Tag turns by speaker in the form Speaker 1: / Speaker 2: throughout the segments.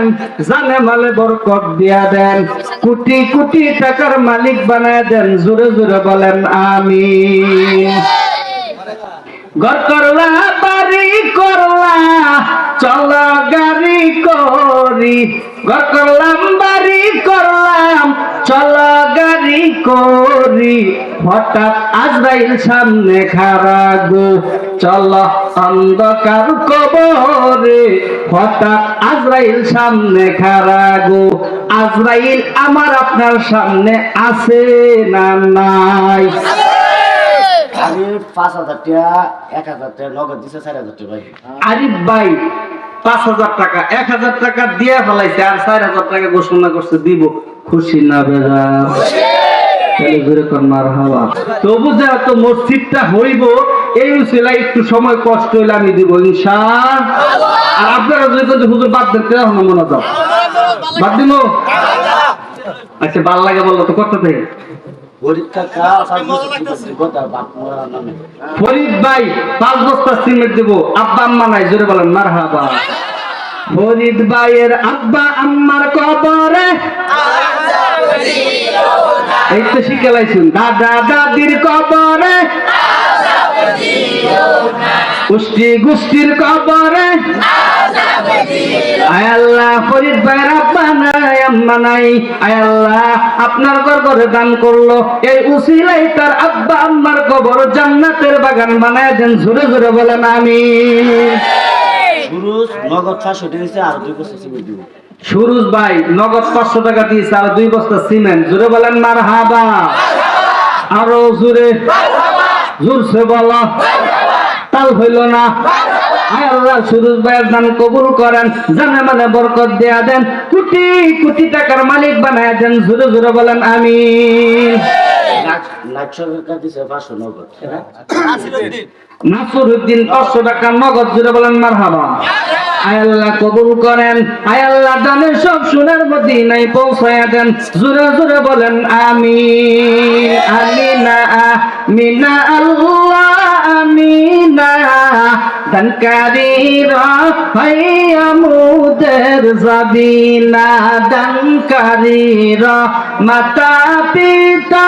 Speaker 1: দেন, জানে মালে বরকত দিয়া দেন, কোটি কোটি টাকার মালিক বানায় দেন। জোরে জোরে বলেন আমিন। ঘর করলা, বাড়ি করলা, চলো গাড়ি করি। ঘর করলাম, বাড়ি করলাম, চলো গাড়ি করি। হঠাৎ আজরাইল সামনে খাড়া গো, চলো অন্ধকার কবরে। হঠাৎ আজরাইল সামনে খাড়া গো। আজরাইল আমার আপনার সামনে আছে না নাই?
Speaker 2: আমি 5,000 টাকা 1,000 টাকা নগদ দিছে 4,000 টাকা ভাই।
Speaker 1: আরিফ ভাই 5,000 টাকা 1,000 টাকা দিয়ে ফেলাইছে, আর 4,000 টাকা ঘোষণা করছে দিব। খুশি না বেজা? তাহলে জোরে কর মারহাবা। তবু যেহেতু মসজিদটা হইব, এই উসিলায় একটু সময় কষ্ট হইলে আমি দিব ইনশাআল্লাহ। আর আপনারা যদি হুজুর বাদ দেন তাহলে মনে দাও বাদ দিব। আচ্ছা ভাল লাগে বললো তো কত দেয়? ফরিদ ভাই 5 বস্তা সিমেন্ট দেব, আব্বা আম্মা নাই, জোরে বলেন মারহাবা। ফরিদ ভাইয়ের আব্বা আম্মার কবরে এই তো শিখে লাইছুন। দাদা দাদির কবরে, গোষ্ঠী গোষ্ঠীর কবরে। আয় আল্লাহ, ফরিদ ভাইয়ের আব্বা নাই আম্মা নাই, আয় আল্লাহ আপনার ঘরে দান করলো, এই উসিলায় তার আব্বা আম্মার কবর জান্নাতের বাগান বানায় দেন। জোরে জোরে বলেন আমিন।
Speaker 2: সুরজ নগদ 500 টাকা দিছে, আর 2 বস্তা সিমেন্ট দিব।
Speaker 1: সুরজ ভাই নগদ 500 টাকা দিয়েছে, আর 2 বস্তা সিমেন্ট। জোরে বলেন মারহাবা। আরো জোরে, জোরসে বলো, তাল হইল না। আয় আল্লাহ সুরজ ভাইয়ের দান কবুল করেন, জানে মানে বরকত দেয়া দেন, কোটি কোটি টাকার মালিক বানায় দেন। জোরে জোরে বলেন আমিন।
Speaker 2: নাকশরকার দিছে 500 নগদ।
Speaker 1: নাসরউদ্দিন 500 টাকা নগদ। জোরে বলেন মারহাবা। আয় আল্লাহ কবুল করেন, আয় আল্লাহ দানের সব সোনার মদিনায় পৌঁছায়া দেন। জোরে জোরে বলেন আমিন। আমিনা আমিনা আল্লাহ আমিনা। দানকারীরা হাইয়া মুদের যাবিনা, দানকারীরা মাতা পিতা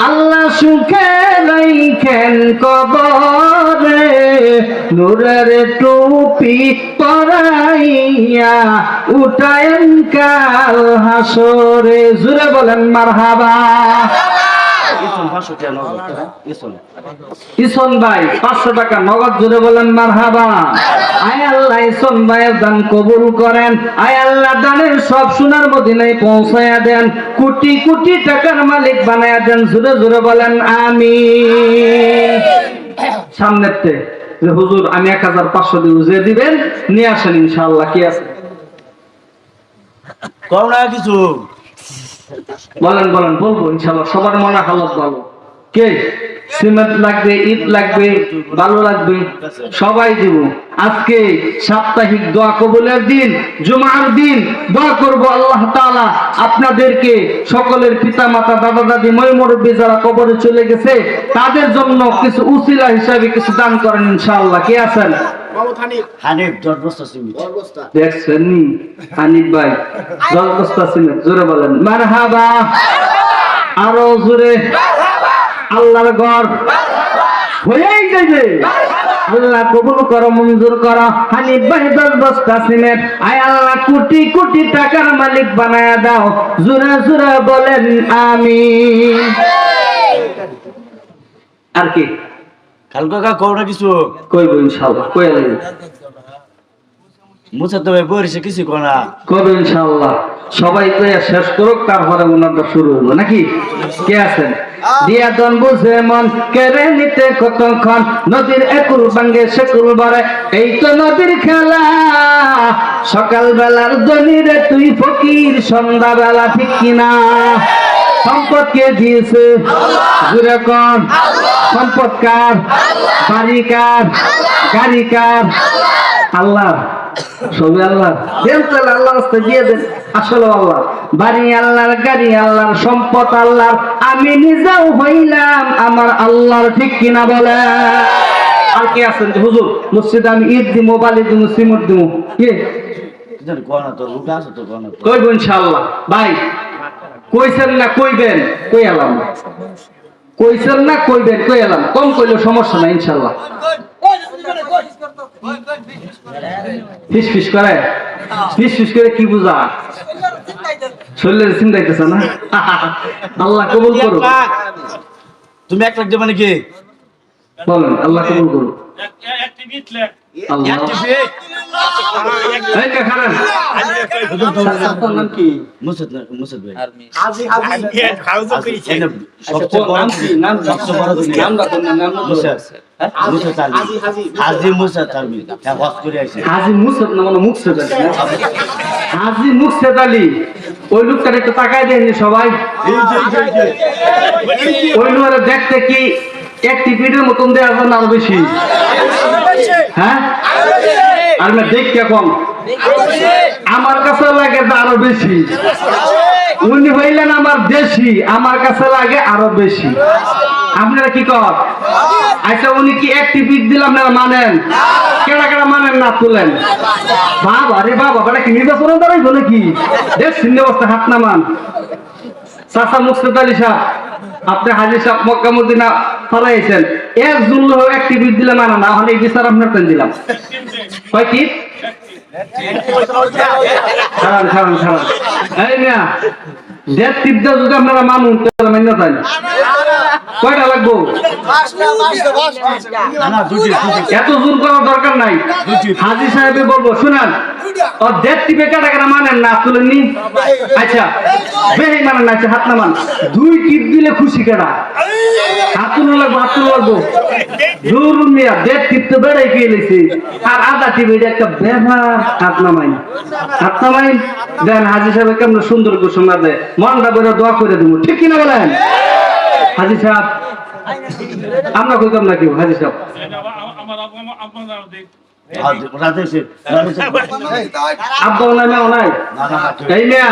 Speaker 1: আল্লাহ সুখে রাইখেন কবরে। নূরের টুপি পরাইয়া উঠায়েন কাল হাসরে। জোরে বলেন মারহাবা। ইসন ভাই 500 টাকা নগদ। জোরে বলেন মারহাবা। আয় আল্লাহ ইসন ভাইয়ের দান কবুল করেন, আয় আল্লাহ দানের সব সোনার মদিনায় পৌঁছায়া দেন, কোটি কোটি টাকার মালিক বানায়া দেন। জোরে জোরে বলেন আমিন। সামনেতে যে হুজুর আমি 1,500 দিব, যে দিবেন নিয়ে আসেন ইনশাআল্লাহ। কি আছে
Speaker 2: কম না কিছু
Speaker 1: বলেন বলেন, বলবো ইনশাআল্লাহ। সবার মনে হালত ভালো। কে সিমেন্ট লাগবে, ইট লাগবে, ভালো লাগবে, সবাই দিব। আজকে সাপ্তাহিক দোয়া কবুলের দিন, জুমার দিন দোয়া করব আল্লাহ তাআলা আপনাদেরকে, সকলের পিতা মাতা দাদা দাদি মই মুরব্বি যারা কবরে চলে গেছে তাদের জন্য কিছু উসিলা হিসাবে কিছু দান করেন ইনশাআল্লাহ। কে আছেন?
Speaker 2: হানিফ 10 বস্তা সিমেন্ট।
Speaker 1: দেখছেন হানিফ ভাই 10 বস্তা সিমেন্ট। জোরে বলেন মারহাবা। আরো জোরে। আল্লাহর ঘর হয়েই যাবে। আল্লাহ কবুল করো, মঞ্জুর করো। হানিফ ভাই 10 বস্তা সিমেন্ট, আয় আল্লাহ কোটি কোটি টাকার মালিক বানায়া দাও। জোরে জোরে বলেন আমিন। আর কি
Speaker 2: কালকে কও না কিছু
Speaker 1: কইব ইনশাআল্লাহ। কইলে
Speaker 2: মুছা তো ভাই বরিছে কিছু কোনা
Speaker 1: কবে ইনশাআল্লাহ। সবাই কইয়া শেষ করুক, তারপরে ওনারটা শুরু হলো নাকি? কে আছেন? দিয়া দন বুঝে মন কেড়ে নিতে কতক্ষণ, নদীর একুল ভাঙ্গে সেকুল ভরে, এই তো নদীর খেলা। সকাল বেলার দনিরে তুই ফকির, সন্ধ্যা বেলা ঠিক কিনা? সম্পদ কে দিয়েছে? জুড়ে কোন সম্পদ কার? বাড়ি কার? গাড়ি কার? আল্লাহ। সবই আল্লাহ। দেন তাহলে আল্লাহ রাস্তায় দিয়ে দেন। আসলে আল্লাহ, বাড়ি আল্লাহর, গাড়ি আল্লাহর, সম্পদ আল্লাহর, আমি নিজেও হইলাম আমার আল্লাহর। ঠিক কিনা বলে? আর কে আছেন যে হুজুর মসজিদে আমি ইট দিব, বালি দিব, সিমেন্ট দিব? কে
Speaker 2: জানি কোন তো রোগা আছে তো কোন তো
Speaker 1: কইব ইনশাআল্লাহ ভাই কইছেন না কইবেন কই এলাম কইছেন না কইবেন কই এলাম কম কইলে সমস্যা নাই ইনশাআল্লাহ ফিস ফিস করে কি বুঝা শরীরের চিন্তা হইতেছে না আল্লাহ কবুল করুক
Speaker 2: তুমি এক লাখ মানে কি
Speaker 1: বলেন আল্লাহ কবুল করুক আল্লাহ এই কা খারাপ আপনার নাম কি
Speaker 2: মুসদ ভাই
Speaker 3: হাজি
Speaker 1: নাম
Speaker 2: মুসদ হাজি মুসদ আর্মি হ্যাঁ ওয়াজ করে আইছে
Speaker 1: হাজি মুসদ না মানে মুকসেদ আলী না? হাজি মুকসেদ আলী ওই লোকটার একটু তাকায় দেননি সবাই ওই লোকের দেখতে কি একটি পিঠের মতন দেওয়া যায় না আরো বেশি হ্যাঁ আর না দেখ কম আমার কাছে লাগে যে আরো বেশি উনি হইলেন আমার দেশি আমার কাছে লাগে আরো বেশি আপনারা কি কর আচ্ছা উনি কি একটি পিঠ দিলে আপনারা মানেন কেডা কেডা মানেন না তুলেন বাবা রে বাবা বেটা কি নির্বাচন দাঁড়াই বলে কি দেখছেন অবস্থা হাত নামান চাচা মুকসেদ আলী সাহেব আপনি হাজির সাহেব মক্কা মদিনা ফলাইছেন এক জুল একটি পিঠ দিলে মানে না হলে এই বিচার আপনার পেন দিলাম কয় কি খারান এই মিয়া দেড় টিপটা যদি আপনারা মানুন তাহলে মান্য তাই কয়টা লাগবো
Speaker 2: না দুটি
Speaker 1: এত জোর করার দরকার নাই হাজি সাহেব বলবো শুনান ও দেড় টিপে কাটা কাটা মানেন না তুলেননি আচ্ছা বেশি মানেন না আচ্ছা হাত না মান দুই টিপ দিলে খুশি কেডা হাত তুলে লাগবো জোর মিয়া দেড় টিপ তো বেড়াই খেয়ে লেছি আর আধা টিপ এটা একটা ব্যবহার হাত নামাই দেন হাজি সাহেব কেমন সুন্দর ঘোষণা দেয় মনটা করে দোয়া করে দেবো ঠিক কিনা বলেন হাজি সাহেব আমরা কইতাম না কেউ হাজি সাহেব আব্বার নামেও নাই এই মিয়া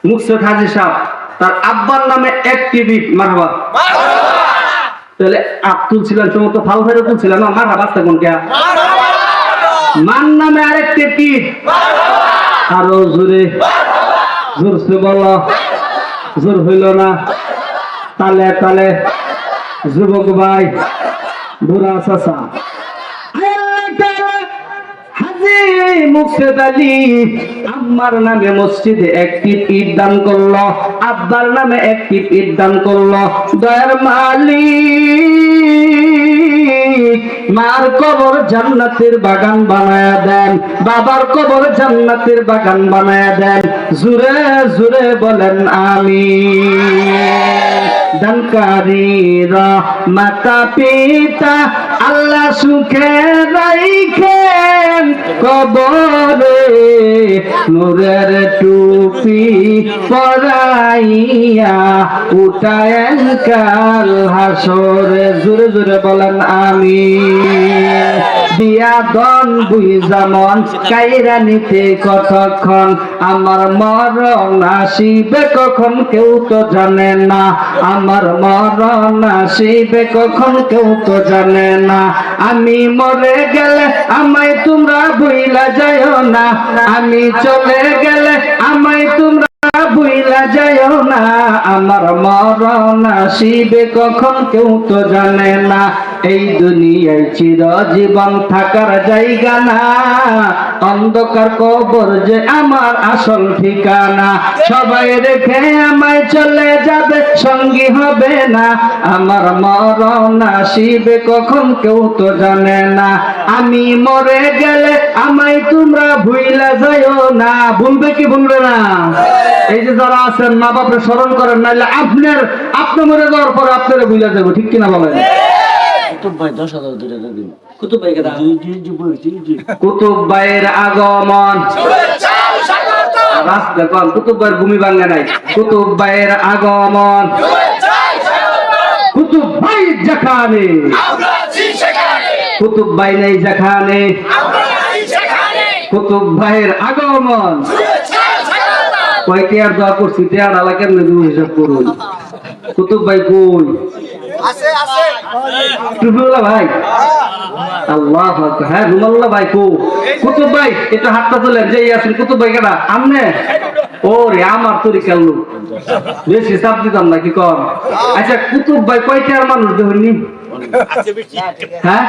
Speaker 1: মুকসেদ হাজি সাহেব তার আব্বার নামে একটি বিট মারবা তাহলে আপ তুলছিলেন সমস্ত ফাল ফেরে তুলছিলেন না মারা বাঁচতে কোন কে মান নামে আরেকটি পিঠ আরো জোরছে বলো জোর হইল না তালে তালে যুবক ভাই বুড়া চাচা হাজি মুকসেদ আলী আম্মার নামে মসজিদে একটি পিঠ দান করলো আব্বার নামে একটি পিঠ দান করলো দয়ার মালিক মার কবর জান্নাতের বাগান বানায়া দেন বাবার কবর জান্নাতের বাগান বানায়া দেন জুরে জুরে বলেন আমিন দানকারীরা মাতা পিতা আল্লাহ সুখে রাইখেন কবরে নূরের টুপি পরাইয়া উঠায়েন কাল হাসরে জোরে জোরে বলেন আমিন দিয়া দন বুঝা মন কাইরা নিতে কতক্ষণ আমার মরণ আসিবে কখন কেউ তো জানে না আমার মরণ আসিবে কখন কেউ তো জানে না আমি মরে গেলে আমায় তোমরা ভুইলা যাইও না আমি চলে গেলে আমায় তোমরা ভুইলা যাইও না আমার মরণ আসিবে কখন কেউ তো জানে না এই দুনিয়ায় চিরজীবন থাকার জায়গা না অন্ধকার কবর যে আমার আসল ঠিকানা সবাই রেখে আমায় চলে যাবে সঙ্গী হবে না আমার মরণ আসিবে কখন কেউ তো জানে না আমি মরে গেলে আমায় তোমরা ভুইলা যাইও না ভুলবে কি ভুলবে না এই যে যারা আছেন মা বাপরে স্মরণ করেন নাহলে আপনি মরে যাওয়ার পরে আপনারা ভুইলা যাবো ঠিক কিনা বলেন
Speaker 2: কুতুব ভাই 10,000 ধরে দিন
Speaker 1: কুতুব ভাই কেডা
Speaker 2: জি
Speaker 1: কুতুব ভাইয়ের আগমন রাস দেখুন কুতুব ভাইয়ের ভূমি ভাঙ্গা নাই কুতুব ভাইয়ের আগমন কুতুব ভাই যেখানে কুতুব ভাই নেই যেখানে কুতুব ভাইয়ের আগমন কয় টিয়ার দোয়া করছি টিয়ার আলা কেমনে দিব হিসাব করুন কুতুব ভাই কই
Speaker 3: আছে
Speaker 1: টুপিওয়ালা ভাই আল্লাহ আকবার। হ্যাঁ রুমাল্লা ভাই কো কুতুব ভাই এটা হাতটা তোলেন যে আছেন কুতুব ভাই কেডা আমনে ও রে আমার তরিকার লোক বেশি চাপ দিতাম নাকি কম আচ্ছা কুতুব ভাই কয়টার মানুষ দেখুননি হ্যাঁ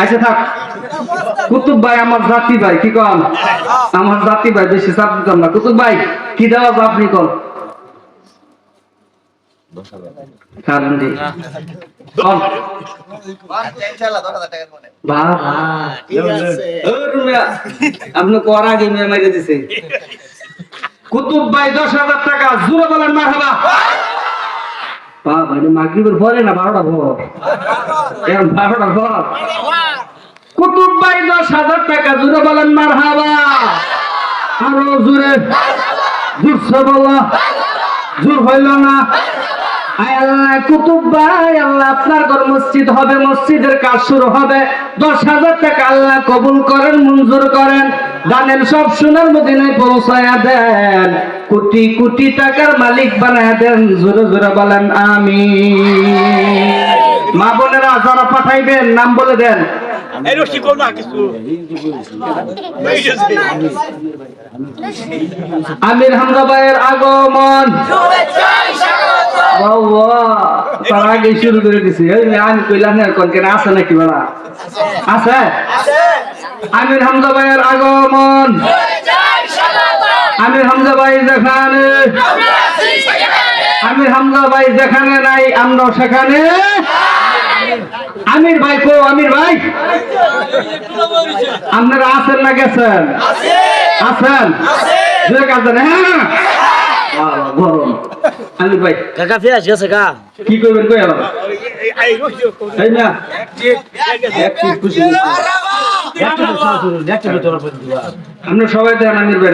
Speaker 1: আচ্ছা থাক কুতুব ভাই আমার জাতি ভাই কি কম আমার জাতি ভাই বেশি চাপ দিতাম না কুতুব ভাই কি দেওয়া আছে আপনি কম কারণ দি কম বাবা আপনি কর আগে মেয়ে মাইরে দিছে কুতুব ভাই 10,000 টাকা জোরে বলেন মারহাবা বাবা এটা মাগরিবের পরে না 12টা ভোর এখন 12টা ভোর কুতুব ভাই 10,000 টাকা জোরে বলেন মারহাবা আরো জোরে জোরছে বলো জোর হইল না আল্লাহ কুতুব ভাই আল্লাহ আপনার ঘর মসজিদ হবে মসজিদের কাজ শুরু হবে 10,000 টাকা আল্লাহ কবুল করেন মঞ্জুর করেন দানের সব সোনার মদিনায় পৌঁছায়া দেন কোটি কোটি টাকার মালিক বানায়া দেন জোরে জোরে বলেন আমিন মা বোনেরা যারা পাঠাইবেন নাম বলে দেন আমির হামজা ভাইয়ের আগমন তার আগে শুরু করে দিছি আমি কইলাম না কোন কেন আছে নাকি বলা আছে আমির হামজা ভাইয়ের আগমন আমির হামজা ভাই যেখানে আমির হামজা ভাই যেখানে নাই আমরা সেখানে আমির ভাই কো আমির ভাই আপনারা আছেন না গেছেন আছেন হ্যাঁ গরম আমির ভাই
Speaker 2: কাকা ফিরে গেছে কা
Speaker 1: কি করবেন কই আবার এই না একটু খুশি আমরা সবাই দেন আমির ভাই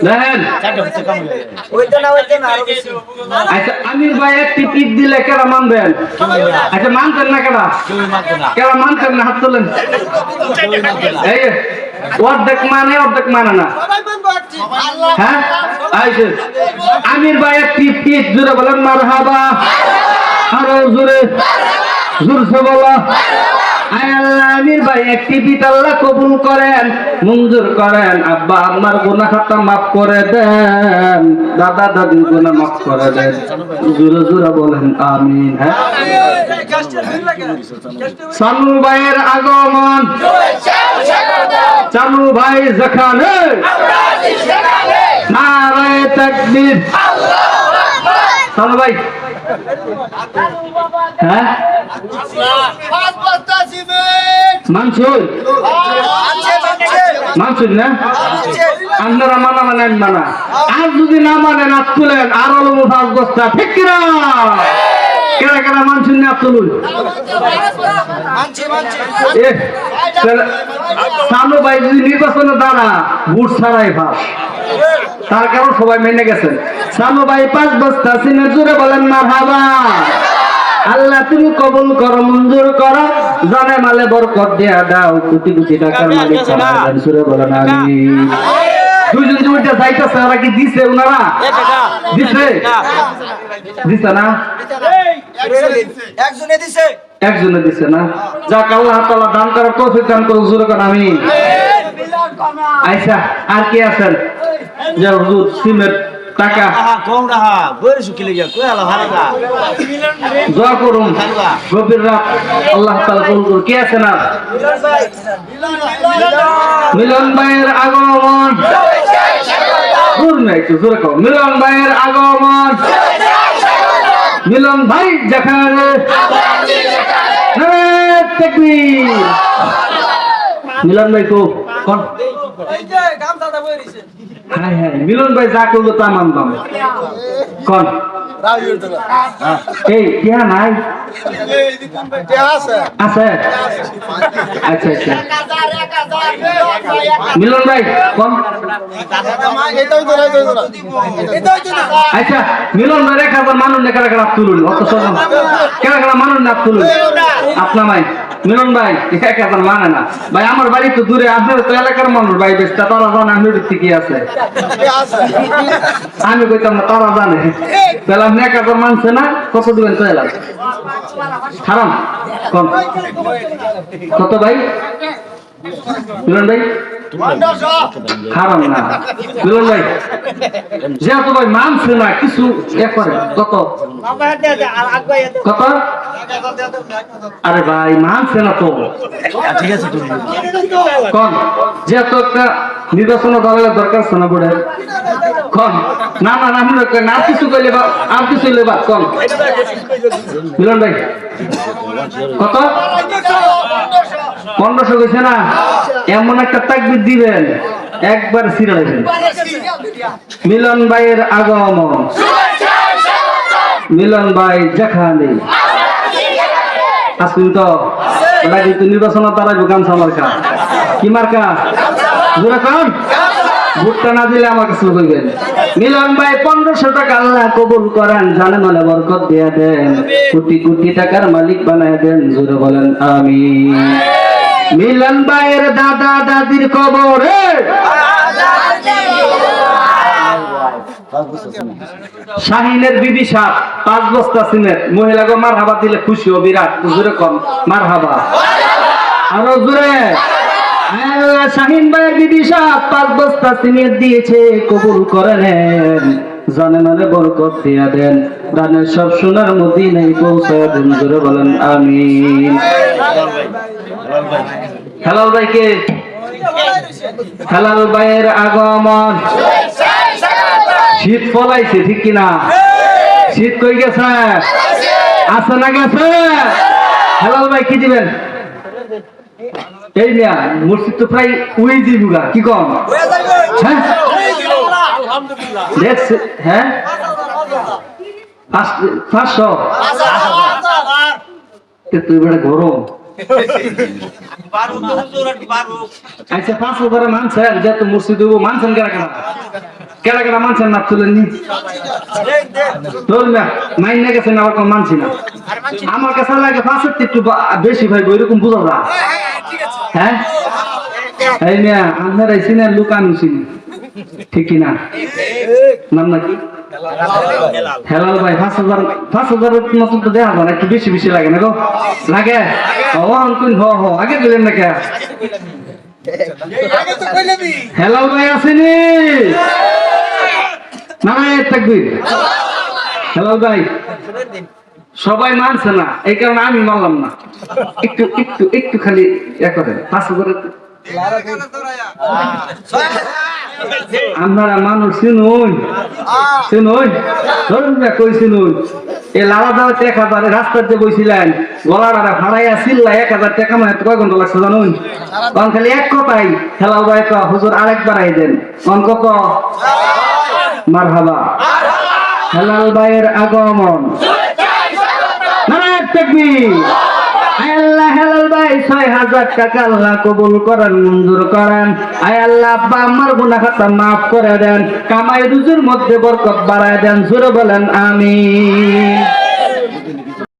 Speaker 1: দেখেন আচ্ছা আমির ভাই একটি টিপ দিলে কেরা মানবেন আচ্ছা মানতেন না কেরা মানতেন না হাত তোলেন এই অর্ধেক মানে না হ্যাঁ আইছে আমির ভাই একটি টিপ জোরে বলেন মারহাবা আরো জোরে জোরছে বলো আমির ভাই একটি পিত আল্লাহ কবুল করেন মঞ্জুর করেন আব্বা আমার গুনাহ খাতা মাফ করে দেন দাদা দাদির গুনাহ মাফ করে দেন জোরে জোরে বলেন আমিন হ্যাঁ সানু ভাইয়ের আগমন সানু ভাই যেখানে নারায়ে তাকবীর সানু ভাই হ্যাঁ মানসুর মানসুর না আপনারা মানা মানেন মানা আর যদি না মানেন হাত তুলেন আর হলো 5 বস্তা ঠিক কিনা কেনা কেনা মানসুর না তুলুন সানু ভাই যদি নির্বাচনে দাঁড়া ভোট ছাড়াই ফাঁস তার কারণ সবাই মেনে গেছেন সানু ভাই 5 বস্তা সিনের জোরে বলেন মারহাবা আল্লাহ তুমি কবুল করো মঞ্জুর করো জানে মালে বরকত দিয়া দাও কোটি কোটি টাকার মালিক বানাবেন জোরে বলেন আমিন দুইজন দুইটা যাইতাছে ওরা কি দিছে ওনারা দিছে দিছে না একজনে দিছে না যাক আল্লাহ তাআলা দান করার তৌফিক দান করুন জোরে বলেন আমিন আচ্ছা আর কি আছেন যে হুজুর সিমের টাকা
Speaker 2: কম রাহা বইরে শুকিলে গিয়া কই আলা ভাড়া
Speaker 1: দোয়া করুন গভীর রাত আল্লাহ তাআলা কবুল করুন কে আছেন না মিলন ভাইয়ের আগমন একটু জোরে কও মিলন ভাইয়ের আগমন মিলন ভাই যেখানে নারায়ে তাকবীর মিলন ভাই কো কোন হ্যাঁ হ্যাঁ মিলন ভাই যা করবো তা মানতাম কোন এই কেয়া নাই আছে আচ্ছা আচ্ছা মিলন ভাই কোন আচ্ছা মিলন ভাই 1000 মানুষ কেনা কেনা তুলুন অত সব কেনা কেনা মানুষ না তুলুন আপনার ভাই মিলন ভাই 1000 মানে না ভাই, আমার বাড়ি তো দূরে, আপনার তো এলাকার মানুষ ভাই, বেশ তারা জানে আমি কি আছে, আমি কইতাম না তারা জানে। তাহলে আপনি 1000 মানছে না, কত দিবেন তো এলাকা হারাম কোন কত ভাই মিলন ভাই? খারাপ না মিলন ভাই, যেহেতু ভাই মানছে না কিছু করে, কত কত? আরে ভাই মানছে না তো,
Speaker 2: ঠিক আছে তুমি
Speaker 1: কন যেহেতু একটা নির্বাচন দলের দরকার আছে না বোর্ডের, কন না না না মনে করেন, আর কিছু কইলে বা আর কিছু হইলে বা কন মিলন ভাই কত? 1500 কইছে না, এমন একটা তাকবীর দিবেন একবার ছিড়ে দেবেন। মিলন ভাইয়ের আগমন, মিলন ভাই যেখানে আসুন তো, ওটা কিন্তু নির্বাচন তারাই গামছা মার্কা, কি মার্কা জোরে কন, ভোটটা না দিলে আমার কাছে কইবেন। মিলন ভাই 1500 টাকা আল্লাহ কবুল করেন, জানে মানে বরকত দিয়ে দেন, কোটি কোটি টাকার মালিক বানায় দেন, জোরে বলেন আমিন। মিলন ভাইয়ের দাদা দাদির কবরে শাহিনের বিবি সাপ 5 বস্তা সিমেন্ট, মহিলাকে মারহাবা দিলে খুশি ও বিরাট, জোরে কম মারহাবা, আরো জোরে। শাহিন ভাইয়ের বিবি সাপ 5 বস্তা সিমেন্ট দিয়েছে, কবুল করে নেন, জানে মানে বরকত দিয়া দেন, দানের সব সোনার মদিনায় পৌঁছে দেন, জোরে বলেন আমিন। হেলাল ভাইকে, হেলাল ভাইয়ের আগমন, শীত ফলাইছে ঠিক কিনা, শীত কই গেছে, আছে না গেছে? হেলাল ভাই কি দিবেন? এই মিয়া মসজিদ তো প্রায় উই দিবুগা, কি কম? হ্যাঁ দেখছে, হ্যাঁ 500 তুই বেড়া গরম। আচ্ছা 500 মানছেন, যেহেতু মসজিদ মানছেন, কেনা কেনা মানছেন না, তুলেন নি মাইন না গেছেন, আবার কোনো মানছি না, আমার কাছে লাগে 65 একটু বেশি ভাই, ওইরকম বোঝা যায়। হ্যাঁ এই মিয়া আপনার এই সিনের লোক আমি চিনি ঠিক কিনা, নাম নাকি হেলাল ভাই? 5000 মতন তো দেওয়া যায়, একটু বেশি বেশি লাগে না গো, লাগে আগে দিলেন না কে? হেলাল ভাই আসেনি নারায়ণ তাকবীর। হেলাল ভাই সবাই মানছে না, এই কারণে আমি মানলাম না, একটু একটু একটু খালি করেন 500 আপনারা মানুষ চিনুন, চিনুন ধরুন কই চিনুন, এই লালা দাও 1000 রাস্তার যে বইছিলেন, গলাটা ভাড়াইয়া চিল্লা 1000 টাকা মানে কয় ঘন্টা লাগছে জানুন? কারণ খালি এক কথাই হেলাল ভাই হুজুর আরেকবার আই দেন, কোন কত মারহাবা। হেলাল ভাইয়ের আগমন, নারায়ণ তাকবীর। আল্লাহ হেলাল ভাই 6000 টাকা আল্লাহ কবুল করেন, মঞ্জুর করেন। আয় আল্লাহ আব্বা আমার গুনাহ খাতা মাফ করে দেন, কামাই রুজির মধ্যে বরকত বাড়ায় দেন, জোরে বলেন আমিন।